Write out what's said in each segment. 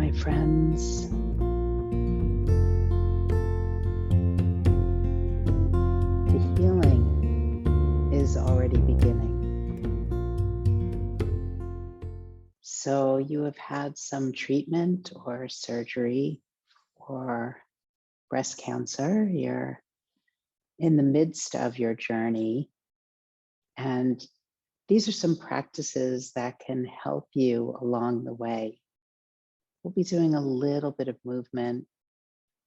my friends. The healing is already beginning. So you have had some treatment or surgery or breast cancer. You're in the midst of your journey. And these are some practices that can help you along the way. We'll be doing a little bit of movement,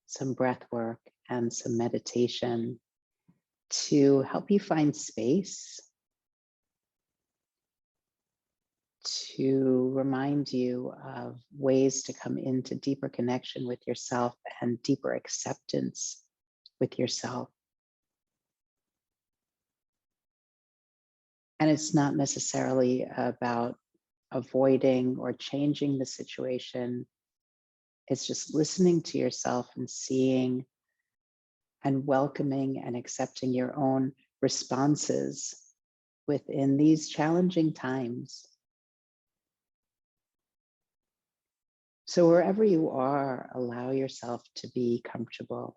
some breath work, and some meditation to help you find space, to remind you of ways to come into deeper connection with yourself and deeper acceptance with yourself. And it's not necessarily about avoiding or changing the situation. It's just listening to yourself and seeing and welcoming and accepting your own responses within these challenging times. So wherever you are, allow yourself to be comfortable.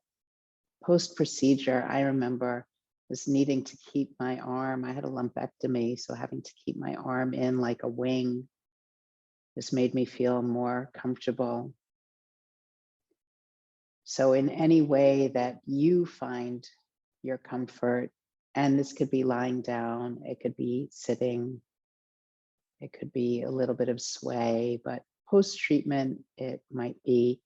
Post-procedure, I remember was needing to keep my arm. I had a lumpectomy, so having to keep my arm in like a wing. This made me feel more comfortable. So in any way that you find your comfort, and this could be lying down, it could be sitting, it could be a little bit of sway, but post-treatment, it might be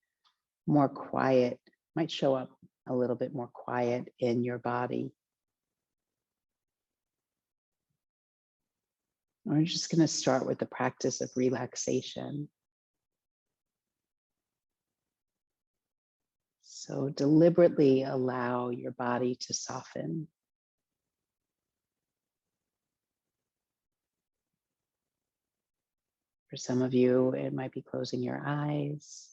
more quiet, might show up a little bit more quiet in your body. We're just going to start with the practice of relaxation. So deliberately allow your body to soften. For some of you, it might be closing your eyes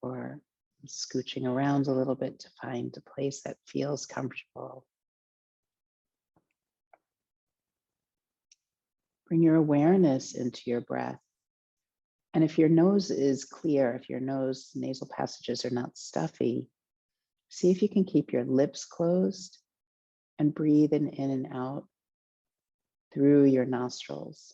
or scooching around a little bit to find a place that feels comfortable. Bring your awareness into your breath. And if your nose is clear, if your nasal passages are not stuffy, see if you can keep your lips closed and breathe in and out through your nostrils.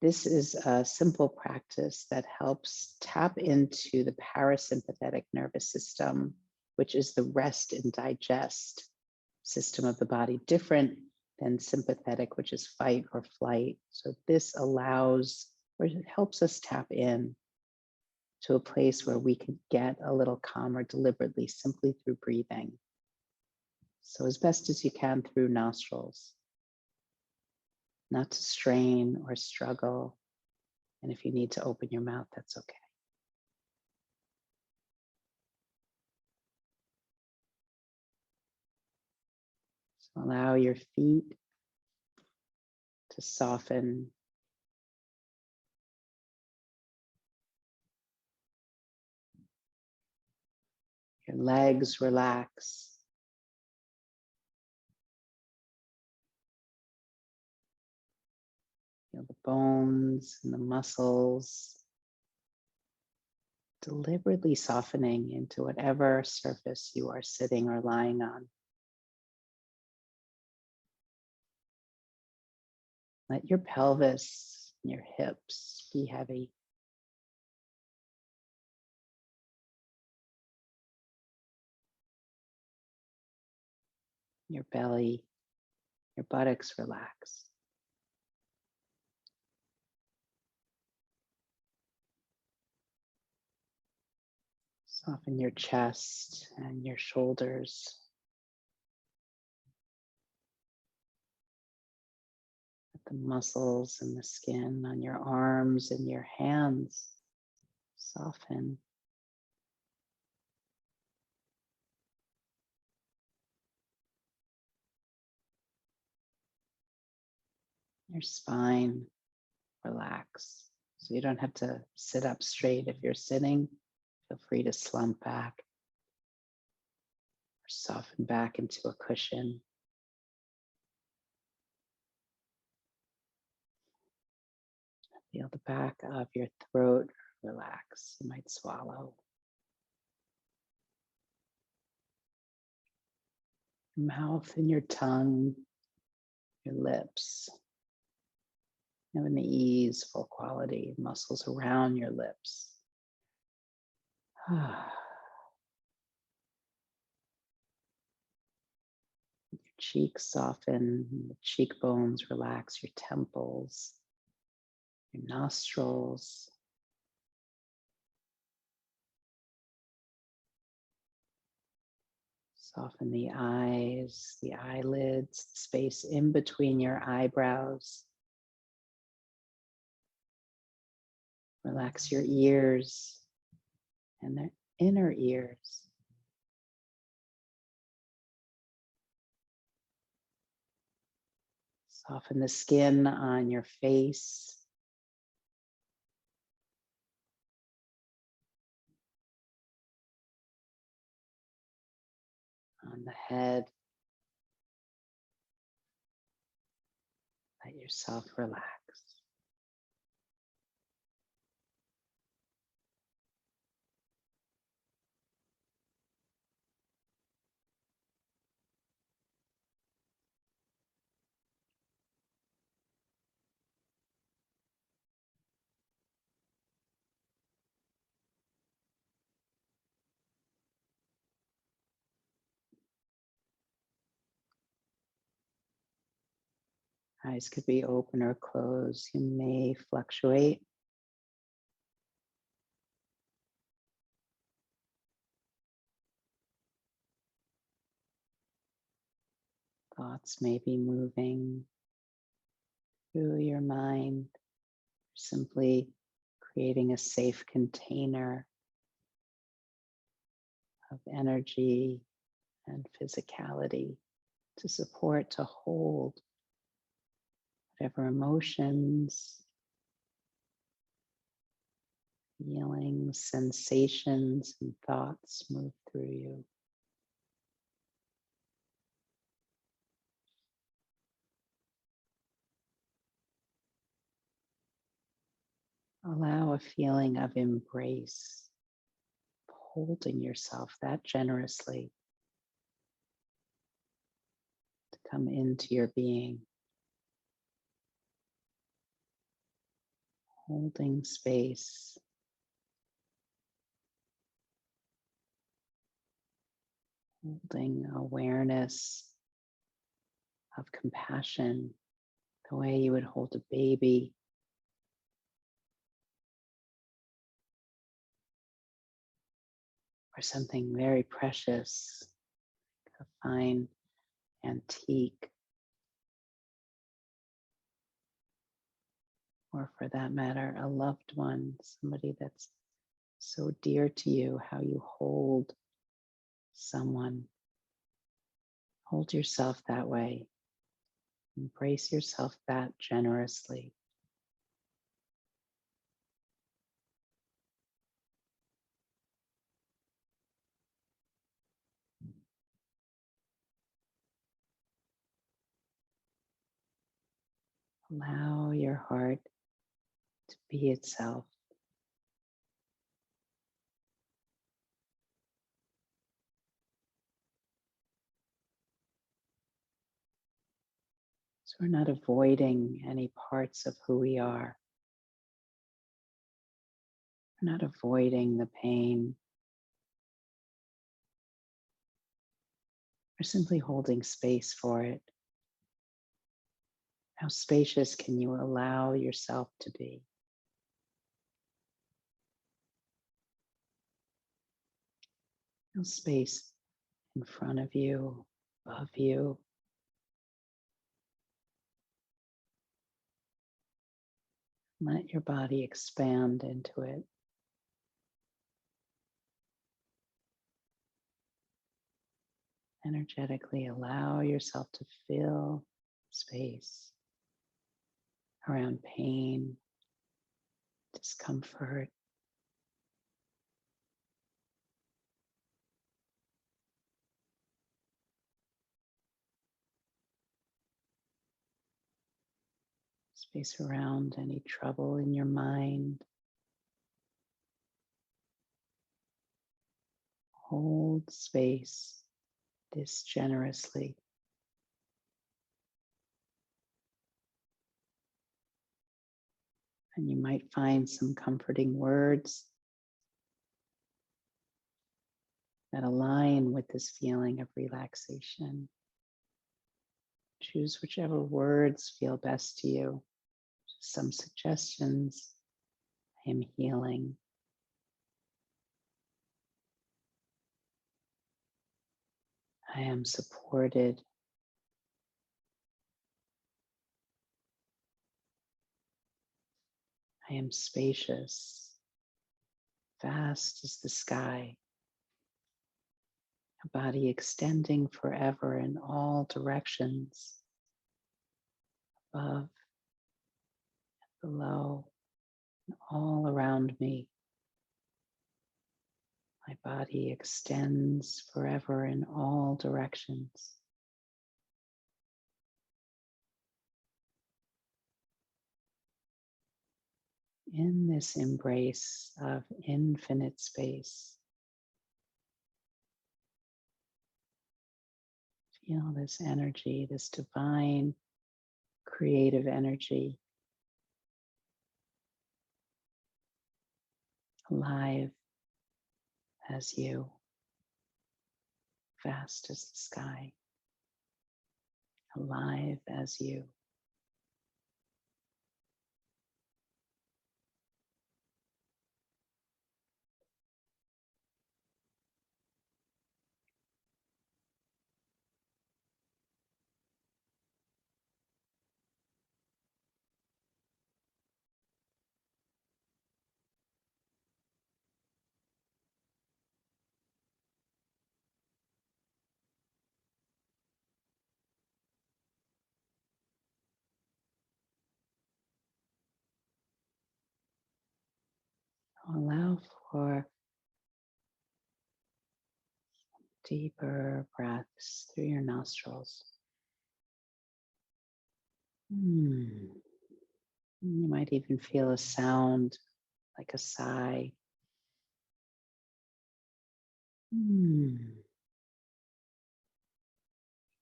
This is a simple practice that helps tap into the parasympathetic nervous system, which is the rest and digest system of the body, different than sympathetic, which is fight or flight. So this allows, or it helps us tap in to a place where we can get a little calmer deliberately, simply through breathing. So as best as you can through nostrils, not to strain or struggle. And if you need to open your mouth, that's okay. So allow your feet to soften. Your legs relax. Feel the bones and the muscles deliberately softening into whatever surface you are sitting or lying on. Let your pelvis and your hips be heavy. Your belly, your buttocks relax. Soften your chest and your shoulders. Let the muscles and the skin on your arms and your hands soften. Your spine relax. So you don't have to sit up straight. If you're sitting, feel free to slump back or soften back into a cushion. Feel the back of your throat relax. You might swallow. Your mouth and your tongue, your lips, have an easeful quality, muscles around your lips. Your cheeks soften, the cheekbones relax, your temples, your nostrils. Soften the eyes, the eyelids, the space in between your eyebrows. Relax your ears and their inner ears. Soften the skin on your face. On the head. Let yourself relax. Eyes could be open or closed. You may fluctuate. Thoughts may be moving through your mind, simply creating a safe container of energy and physicality to support, to hold whatever emotions, feelings, sensations, and thoughts move through you. Allow a feeling of embrace, holding yourself that generously to come into your being. Holding space. Holding awareness of compassion, the way you would hold a baby. Or something very precious, a fine antique, or for that matter, a loved one, somebody that's so dear to you, how you hold someone. Hold yourself that way. Embrace yourself that generously. Allow your heart to be itself. So we're not avoiding any parts of who we are. We're not avoiding the pain. We're simply holding space for it. How spacious can you allow yourself to be? No space in front of you, above you. Let your body expand into it. Energetically allow yourself to fill space around pain, discomfort. Space around any trouble in your mind. Hold space this generously. And you might find some comforting words that align with this feeling of relaxation. Choose whichever words feel best to you. Some suggestions. I am healing. I am supported. I am spacious. Vast as the sky. A body extending forever in all directions. Above, below, and all around me. My body extends forever in all directions. In this embrace of infinite space, feel this energy, this divine creative energy, alive as you, vast as the sky, alive as you. Allow for deeper breaths through your nostrils. You might even feel a sound like a sigh.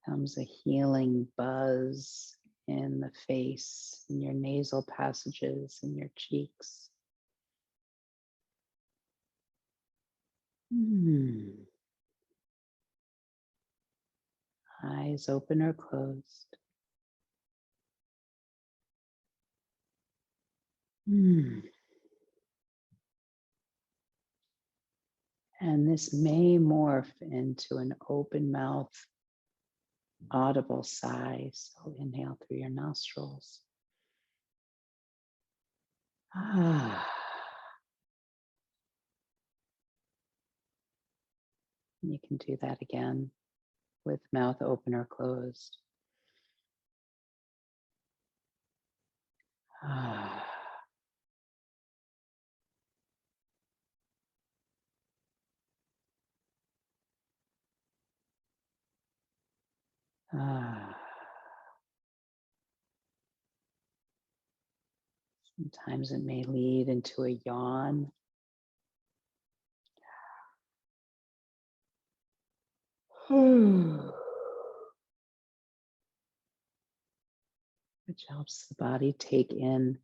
Comes a healing buzz in the face, in your nasal passages, in your cheeks. Eyes open or closed. And this may morph into an open mouth, audible sigh. So inhale through your nostrils. You can do that again with mouth open or closed. Sometimes it may lead into a yawn. Which helps the body take in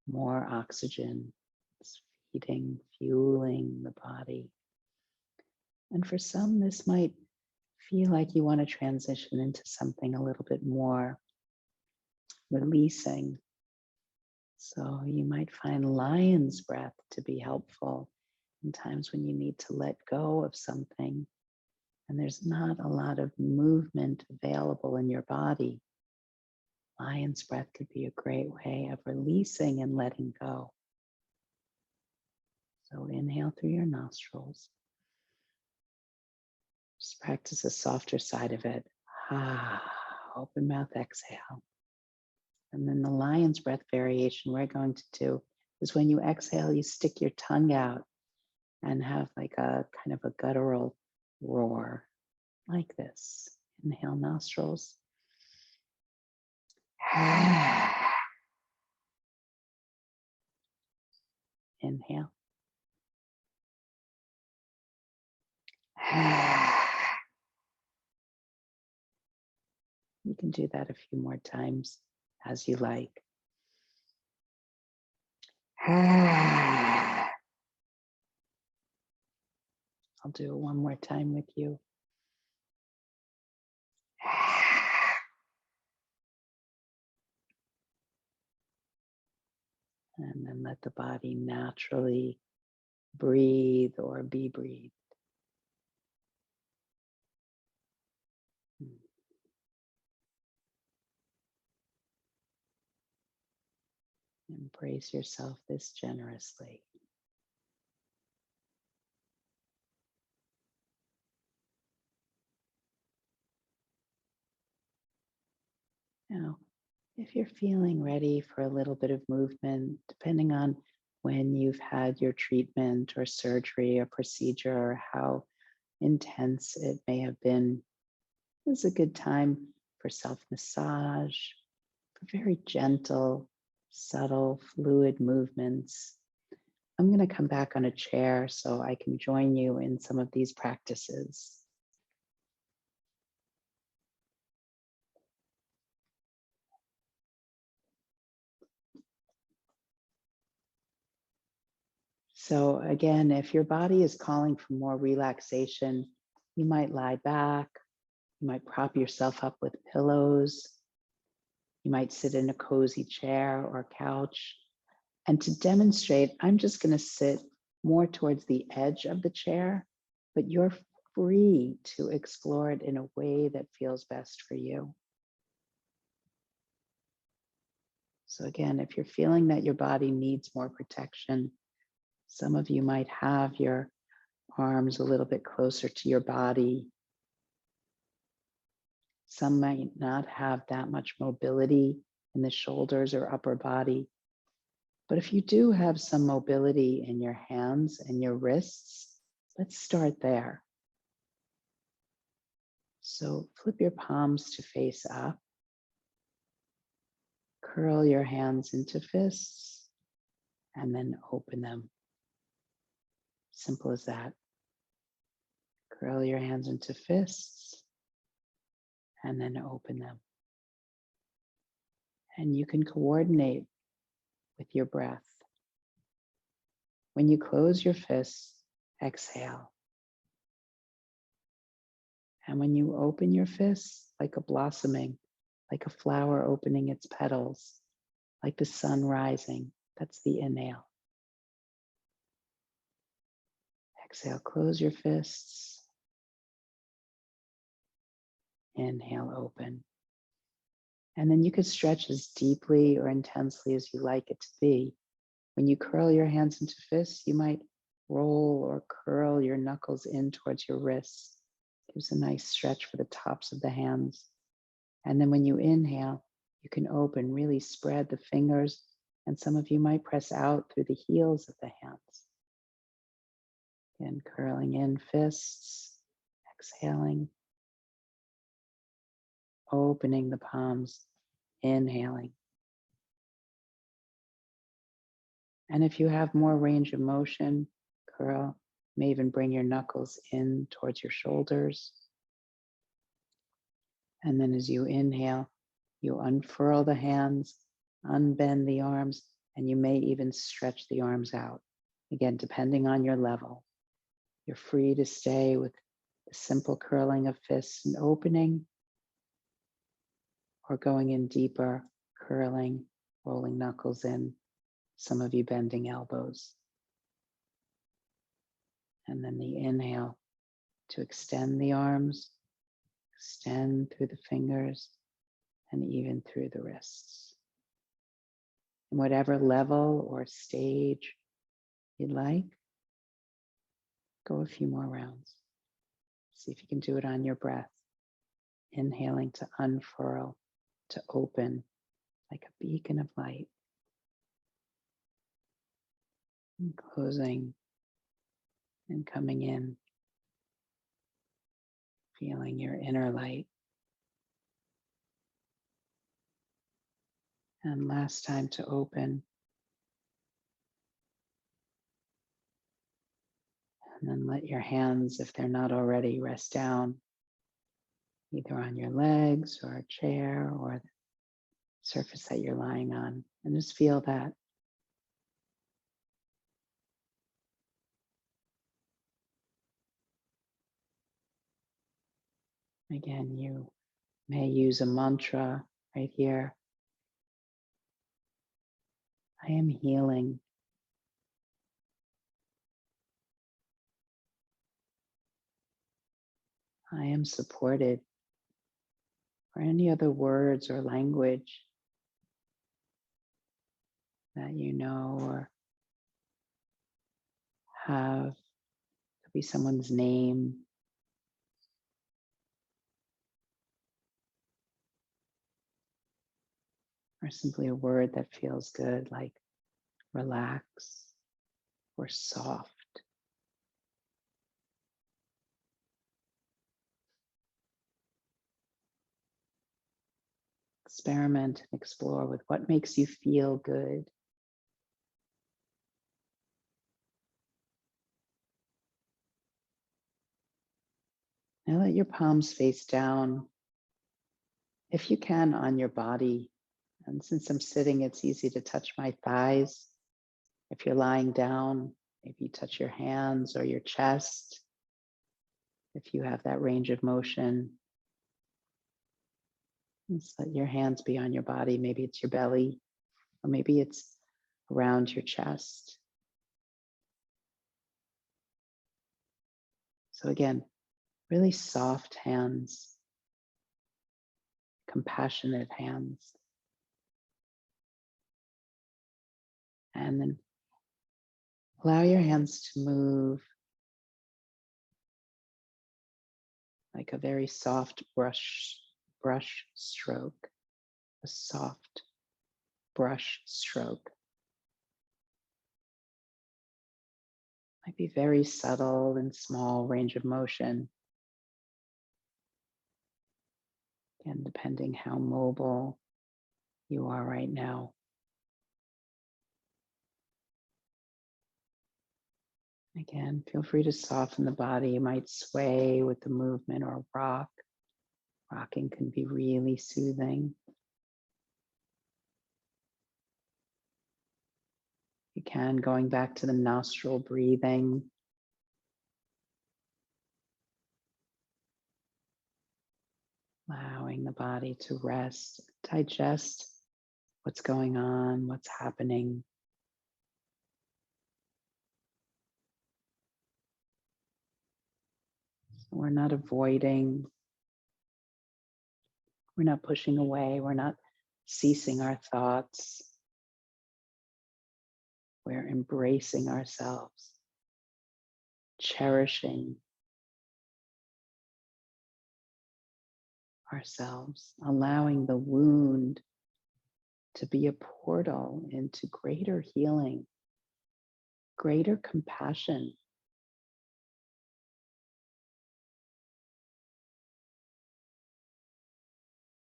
more oxygen. It's feeding, fueling the body. And for some, this might feel like you want to transition into something a little bit more releasing. So you might find lion's breath to be helpful in times when you need to let go of something and there's not a lot of movement available in your body. Lion's breath could be a great way of releasing and letting go. So inhale through your nostrils. Just practice the softer side of it. Open mouth exhale. And then the lion's breath variation we're going to do is when you exhale, you stick your tongue out and have like a kind of a guttural roar like this. Inhale nostrils. Inhale. You can do that a few more times as you like. I'll do it one more time with you. And then let the body naturally breathe or be breathed. Embrace yourself this generously. Now, if you're feeling ready for a little bit of movement, depending on when you've had your treatment or surgery or procedure or how intense it may have been, it's a good time for self-massage, for very gentle, subtle, fluid movements. I'm going to come back on a chair so I can join you in some of these practices. So again, if your body is calling for more relaxation, you might lie back, you might prop yourself up with pillows, you might sit in a cozy chair or couch. And to demonstrate, I'm just going to sit more towards the edge of the chair, but you're free to explore it in a way that feels best for you. So again, if you're feeling that your body needs more protection, some of you might have your arms a little bit closer to your body. Some might not have that much mobility in the shoulders or upper body. But if you do have some mobility in your hands and your wrists, let's start there. So flip your palms to face up. Curl your hands into fists and then open them. Simple as that. Curl your hands into fists and then open them. And you can coordinate with your breath. When you close your fists, exhale. And when you open your fists, like a blossoming, like a flower opening its petals, like the sun rising, that's the inhale. Exhale, close your fists. Inhale, open. And then you could stretch as deeply or intensely as you like it to be. When you curl your hands into fists, you might roll or curl your knuckles in towards your wrists. Gives a nice stretch for the tops of the hands. And then when you inhale, you can open, really spread the fingers, and some of you might press out through the heels of the hands. Again, curling in fists, exhaling, opening the palms, inhaling. And if you have more range of motion, curl, you may even bring your knuckles in towards your shoulders. And then as you inhale, you unfurl the hands, unbend the arms, and you may even stretch the arms out. Again, depending on your level. You're free to stay with the simple curling of fists and opening, or going in deeper, curling, rolling knuckles in, some of you bending elbows. And then the inhale to extend the arms, extend through the fingers, and even through the wrists. And whatever level or stage you'd like, go a few more rounds. See if you can do it on your breath. Inhaling to unfurl, to open like a beacon of light. And closing and coming in, feeling your inner light. And last time to open. And then let your hands, if they're not already, rest down either on your legs or a chair or the surface that you're lying on. And just feel that. Again, you may use a mantra right here. I am healing. I am supported. Or any other words or language that you know or have. Could be someone's name. Or simply a word that feels good, like relax or soft. Experiment and explore with what makes you feel good. Now let your palms face down, if you can, on your body. And since I'm sitting, it's easy to touch my thighs. If you're lying down, maybe touch your hands or your chest. If you have that range of motion, just let your hands be on your body. Maybe it's your belly, or maybe it's around your chest. So again, really soft hands, compassionate hands. And then allow your hands to move like a very soft brush stroke, a soft brush stroke. Might be very subtle and small range of motion. And depending how mobile you are right now. Again, feel free to soften the body. You might sway with the movement or rock. Rocking can be really soothing. You can, going back to the nostril breathing. Allowing the body to rest, digest what's going on, what's happening. We're not avoiding, we're not pushing away, we're not ceasing our thoughts. We're embracing ourselves, cherishing ourselves, allowing the wound to be a portal into greater healing, greater compassion.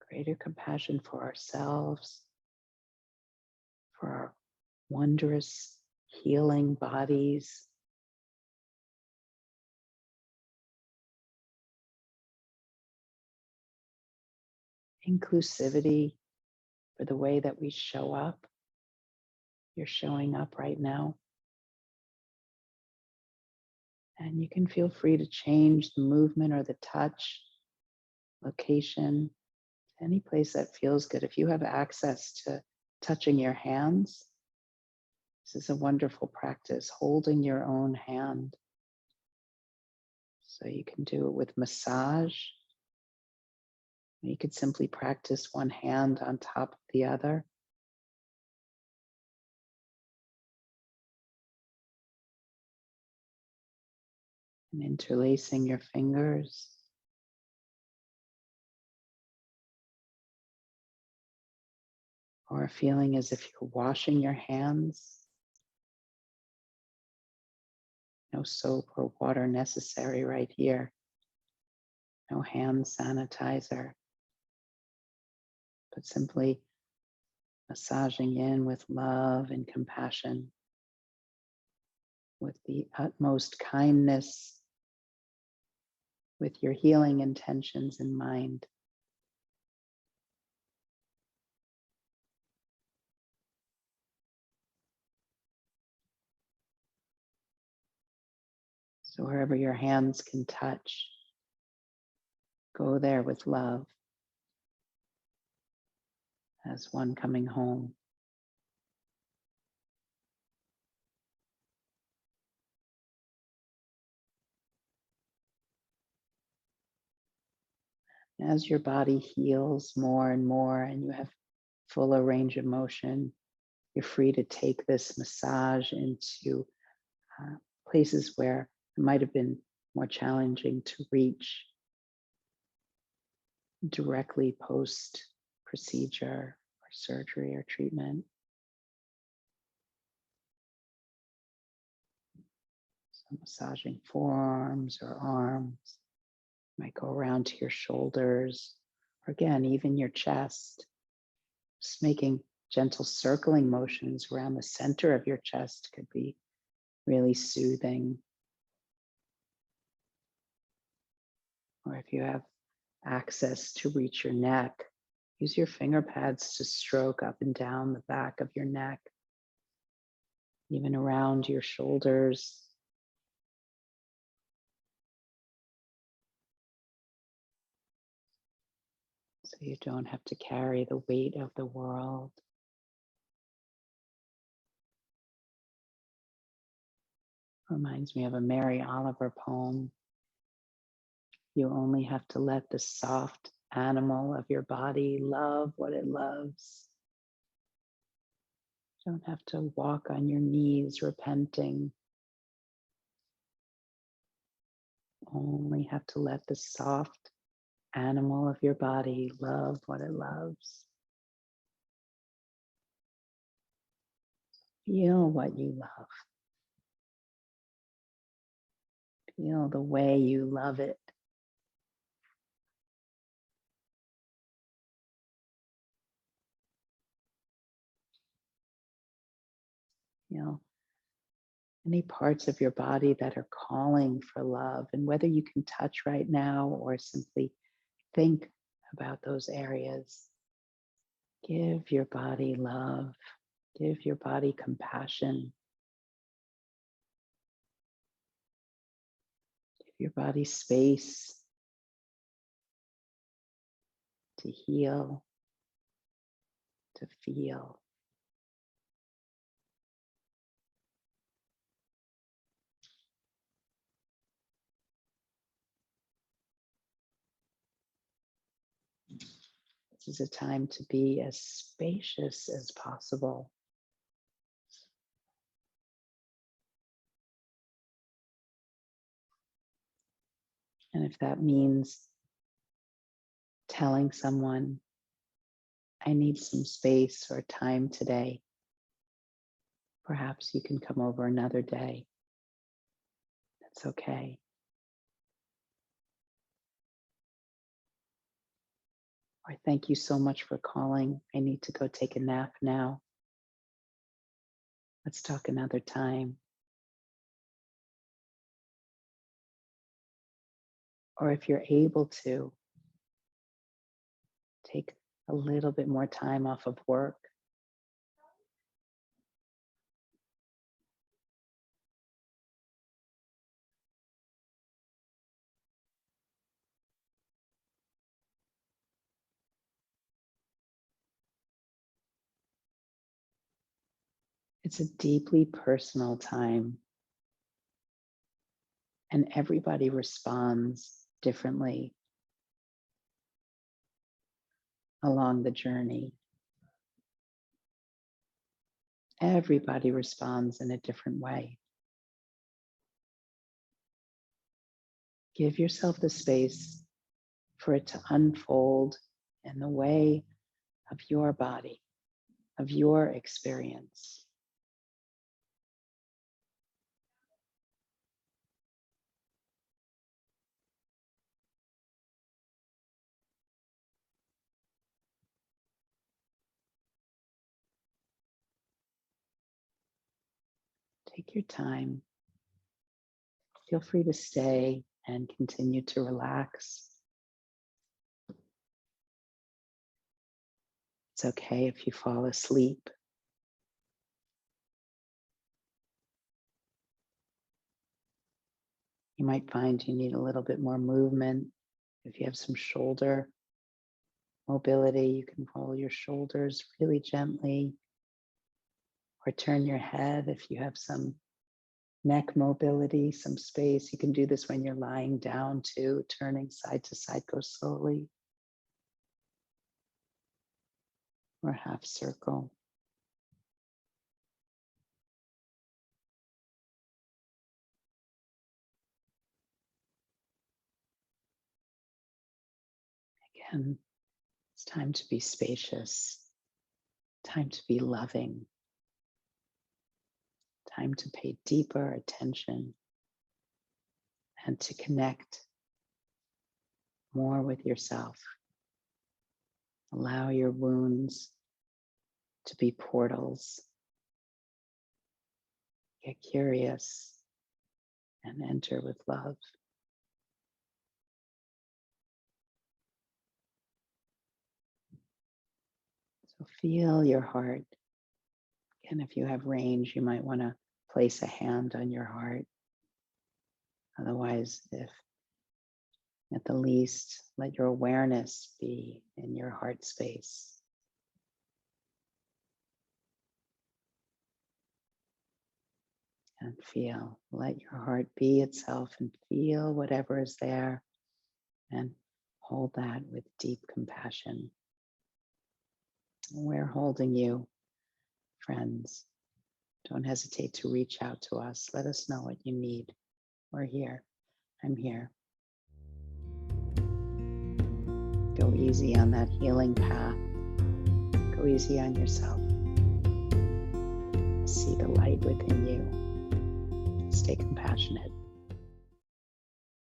Greater compassion for ourselves, for our wondrous healing bodies. Inclusivity for the way that we show up. You're showing up right now. And you can feel free to change the movement or the touch, location, any place that feels good. If you have access to touching your hands, this is a wonderful practice, holding your own hand. So you can do it with massage. You could simply practice one hand on top of the other. And interlacing your fingers. Or feeling as if you're washing your hands. No soap or water necessary right here. No hand sanitizer. But simply massaging in with love and compassion. with the utmost kindness, with your healing intentions in mind. So wherever your hands can touch, go there with love as one coming home. As your body heals more and more and you have fuller range of motion, you're free to take this massage into places where it might have been more challenging to reach directly post procedure or surgery or treatment. So massaging forearms or arms, might go around to your shoulders, or again, even your chest. Just making gentle circling motions around the center of your chest could be really soothing. Or if you have access to reach your neck, use your finger pads to stroke up and down the back of your neck, even around your shoulders. So you don't have to carry the weight of the world. Reminds me of a Mary Oliver poem. You only have to let the soft animal of your body love what it loves. You don't have to walk on your knees repenting. Only have to let the soft animal of your body love what it loves. Feel what you love. Feel the way you love it. Feel any parts of your body that are calling for love, and whether you can touch right now or simply think about those areas. Give your body love. Give your body compassion. Give your body space to heal, to feel. This is a time to be as spacious as possible. And if that means telling someone, I need some space or time today, perhaps you can come over another day. That's okay. Or thank you so much for calling. I need to go take a nap now. Let's talk another time. Or if you're able to, take a little bit more time off of work. It's a deeply personal time, and everybody responds differently along the journey. Everybody responds in a different way. Give yourself the space for it to unfold in the way of your body, of your experience. Take your time. Feel free to stay and continue to relax. It's okay if you fall asleep. You might find you need a little bit more movement. If you have some shoulder mobility, you can roll your shoulders really gently, or turn your head if you have some neck mobility, some space. You can do this when you're lying down too, turning side to side, go slowly, or half circle. Again, it's time to be spacious, time to be loving, time to pay deeper attention and to connect more with yourself. Allow your wounds to be portals. Get curious and enter with love. So feel your heart. Again, if you have range, you might want to place a hand on your heart. Otherwise, if at the least, let your awareness be in your heart space. And feel, let your heart be itself and feel whatever is there and hold that with deep compassion. We're holding you, friends. Don't hesitate to reach out to us. Let us know what you need. We're here. I'm here. Go easy on that healing path. Go easy on yourself. See the light within you. Stay compassionate.